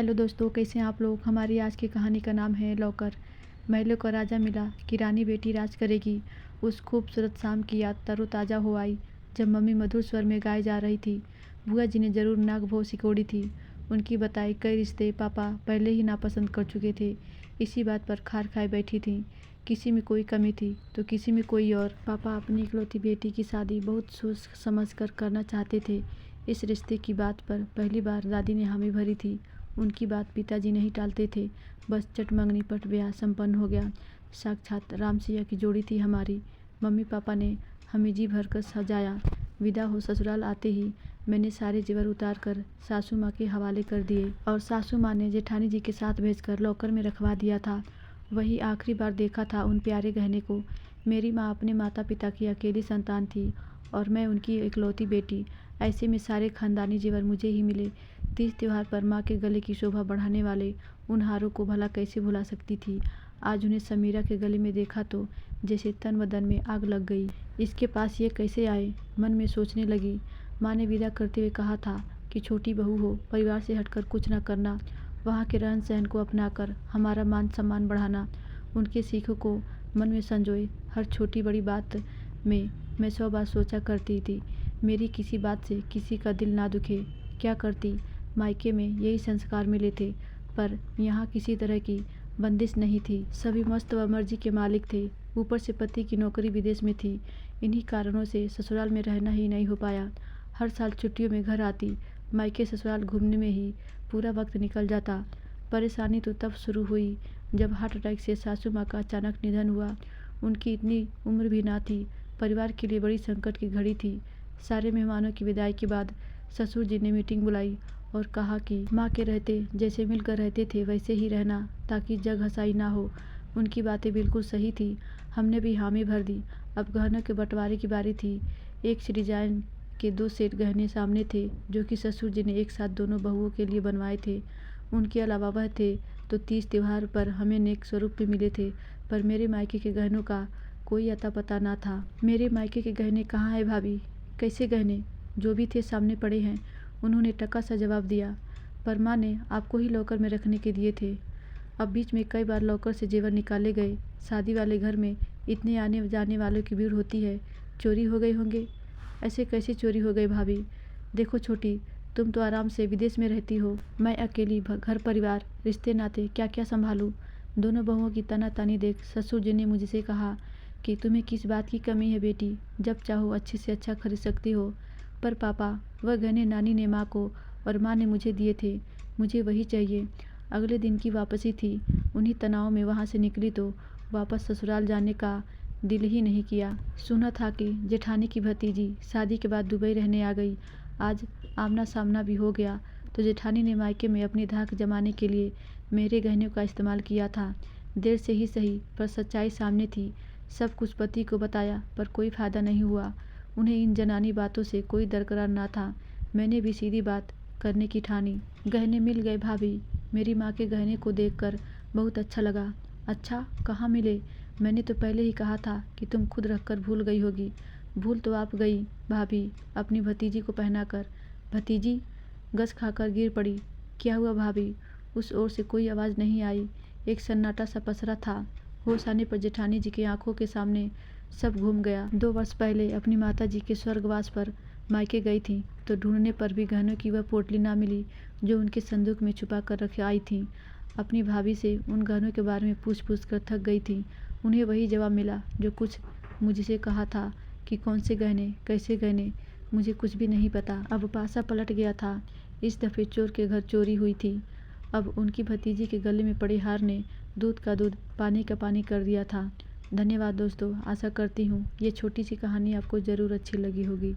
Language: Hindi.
हेलो दोस्तों, कैसे हैं आप लोग। हमारी आज की कहानी का नाम है लॉकर। महलों का राजा मिला कि रानी बेटी राज करेगी। उस खूबसूरत शाम की याद तरोताज़ा हो आई जब मम्मी मधुर स्वर में गाई जा रही थी। बुआ जी ने जरूर नाक भौं सिकोड़ी थी। उनकी बताई कई रिश्ते पापा पहले ही नापसंद कर चुके थे। इसी बात पर खार खाए बैठी थी। किसी में कोई कमी थी तो किसी में कोई और। पापा अपनी इकलौती बेटी की शादी बहुत सोच समझ कर करना चाहते थे। इस रिश्ते की बात पर पहली बार दादी ने हामी भरी थी। उनकी बात पिताजी नहीं टालते थे। बस चट मंगनी पट ब्याह संपन्न हो गया। साक्षात राम सिया की जोड़ी थी हमारी। मम्मी पापा ने हमें जी भर कर सजाया। विदा हो ससुराल आते ही मैंने सारे जेवर उतार कर सासू माँ के हवाले कर दिए और सासू माँ ने जेठानी जी के साथ भेजकर लॉकर में रखवा दिया था। वही आखिरी बार देखा था उन प्यारे गहने को। मेरी माँ अपने माता पिता की अकेली संतान थी और मैं उनकी इकलौती बेटी। ऐसे में सारे खानदानी जेवर मुझे ही मिले। तीज त्योहार पर माँ के गले की शोभा बढ़ाने वाले उन हारों को भला कैसे भुला सकती थी। आज उन्हें समीरा के गले में देखा तो जैसे तन बदन में आग लग गई। इसके पास ये कैसे आए, मन में सोचने लगी। माँ ने विदा करते हुए कहा था कि छोटी बहू हो, परिवार से हटकर कुछ न करना, वहाँ के रहन सहन को अपनाकर हमारा मान सम्मान बढ़ाना। उनके सीखों को मन में संजोए हर छोटी बड़ी बात में मैं 100 बार सोचा करती थी, मेरी किसी बात से किसी का दिल ना दुखे। क्या करती, मायके में यही संस्कार मिले थे, पर यहाँ किसी तरह की बंदिश नहीं थी। सभी मस्त व मर्जी के मालिक थे। ऊपर से पति की नौकरी विदेश में थी। इन्हीं कारणों से ससुराल में रहना ही नहीं हो पाया। हर साल छुट्टियों में घर आती, मायके ससुराल घूमने में ही पूरा वक्त निकल जाता। परेशानी तो तब शुरू हुई जब हार्ट अटैक से सासू माँ का अचानक निधन हुआ। उनकी इतनी उम्र भी ना थी। परिवार के लिए बड़ी संकट की घड़ी थी। सारे मेहमानों की विदाई के बाद ससुर जी ने मीटिंग बुलाई और कहा कि माँ के रहते जैसे मिलकर रहते थे वैसे ही रहना, ताकि जग हंसाई ना हो। उनकी बातें बिल्कुल सही थी। हमने भी हामी भर दी। अब गहनों के बंटवारे की बारी थी। एक सी डिजाइन के 2 सेट गहने सामने थे जो कि ससुर जी ने एक साथ दोनों बहुओं के लिए बनवाए थे। उनके अलावा वह थे तो तीज त्योहार पर हमें नेक स्वरूप में मिले थे, पर मेरे मायके के गहनों का कोई अता पता ना था। मेरे मायके के गहने कहाँ है भाभी? कैसे गहने? जो भी थे सामने पड़े हैं, उन्होंने टका सा जवाब दिया। पर माँ ने आपको ही लॉकर में रखने के दिए थे। अब बीच में कई बार लॉकर से जेवर निकाले गए। शादी वाले घर में इतने आने जाने वालों की भीड़ होती है, चोरी हो गए होंगे। ऐसे कैसे चोरी हो गए भाभी? देखो छोटी, तुम तो आराम से विदेश में रहती हो। मैं अकेली घर परिवार रिश्ते नाते क्या क्या संभालूं। दोनों बहुओं की तानातानी देख ससुर जी ने मुझसे कहा कि तुम्हें किस बात की कमी है बेटी, जब चाहो अच्छे से अच्छा खरीद सकती हो। पर पापा, वह गहने नानी ने माँ को और माँ ने मुझे दिए थे, मुझे वही चाहिए। अगले दिन की वापसी थी। उन्हीं तनाव में वहाँ से निकली तो वापस ससुराल जाने का दिल ही नहीं किया। सुना था कि जेठानी की भतीजी शादी के बाद दुबई रहने आ गई। आज आमना सामना भी हो गया तो जेठानी ने मायके में अपनी धाक जमाने के लिए मेरे गहनों का इस्तेमाल किया था। देर से ही सही, पर सच्चाई सामने थी। सब कुछ पति को बताया पर कोई फायदा नहीं हुआ। उन्हें इन जनानी बातों से कोई दरकरार ना था। मैंने भी सीधी बात करने की ठानी। गहने मिल गए भाभी। मेरी माँ के गहने को देखकर बहुत अच्छा लगा। अच्छा, कहाँ मिले? मैंने तो पहले ही कहा था कि तुम खुद रखकर भूल गई होगी। भूल तो आप गई भाभी, अपनी भतीजी को पहनाकर। भतीजी गस खाकर गिर पड़ी। क्या हुआ भाभी? उस ओर से कोई आवाज़ नहीं आई। एक सन्नाटा सा पसरा था। होश आने पर जेठानी जी की आंखों के सामने सब घूम गया। 2 वर्ष पहले अपनी माता जी के स्वर्गवास पर मायके गई थी तो ढूंढने पर भी गहनों की वह पोटली ना मिली जो उनके संदूक में छुपा कर रख आई थी। अपनी भाभी से उन गहनों के बारे में पूछ पूछ कर थक गई थी। उन्हें वही जवाब मिला जो कुछ मुझसे कहा था कि कौन से गहने, कैसे गहने, मुझे कुछ भी नहीं पता। अब पासा पलट गया था। इस दफ़े चोर के घर चोरी हुई थी। अब उनकी भतीजी के गले में पड़े हार ने दूध का दूध पानी का पानी कर दिया था। धन्यवाद दोस्तों। आशा करती हूँ ये छोटी सी कहानी आपको ज़रूर अच्छी लगी होगी।